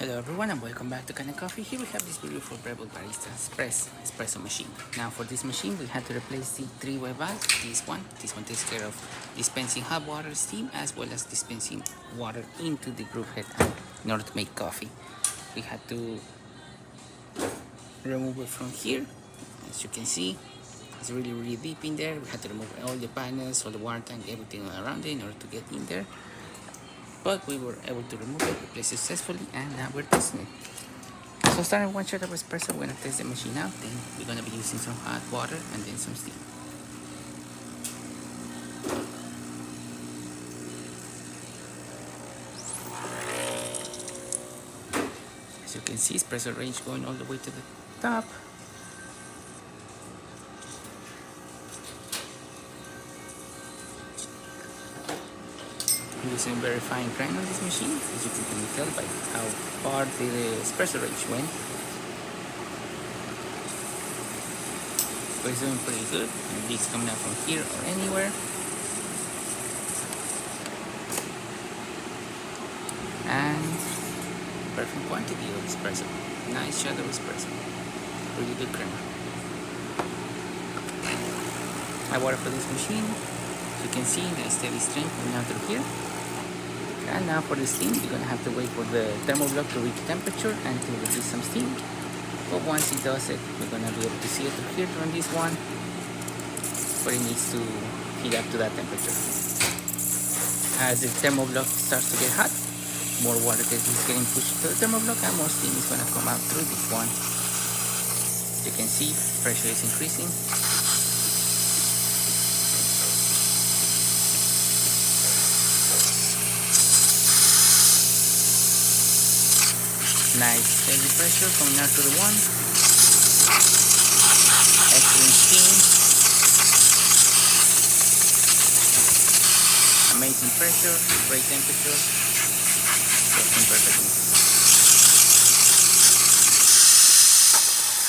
Hello everyone and welcome back to Kanen Coffee. Here we have this video for Breville Barista espresso machine. Now for this machine we had to replace the three-way valve. This one takes care of dispensing hot water, steam, as well as dispensing water into the brew head in order to make coffee. We had to remove it from here. As you can see, it's really deep in there. We had to remove all the panels, all the water tank, everything around it in order to get in there. But we were able to remove it, replace it successfully, and now we're testing it. So starting with one shot of espresso, we're gonna test the machine out. Then we're gonna be using some hot water and then some steam. As you can see, espresso range going all the way to the top. Using very fine grind on this machine, as you can tell by how far the espresso range went. So it's doing pretty good, and it's coming out from here or anywhere. And perfect quantity of espresso. Nice shot of espresso. Really good creamer. I water for this machine. As you can see, the steady stream coming out through here. And now for the steam, you're gonna have to wait for the thermoblock to reach temperature and to release some steam. But once it does it, we're gonna be able to see it through here on this one, but it needs to heat up to that temperature. As the thermoblock starts to get hot, more water is getting pushed to the thermoblock and more steam is gonna come out through this one. You can see pressure is increasing. Nice heavy pressure coming out to the one. Excellent steam. Amazing pressure, great temperature. Working perfectly.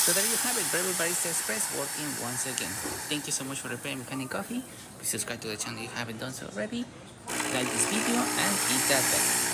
So there you have it, Breville Barista Express working once again. Thank you so much for repairing Kanen Coffee. Please subscribe to the channel if you haven't done so already. Like this video and hit that bell.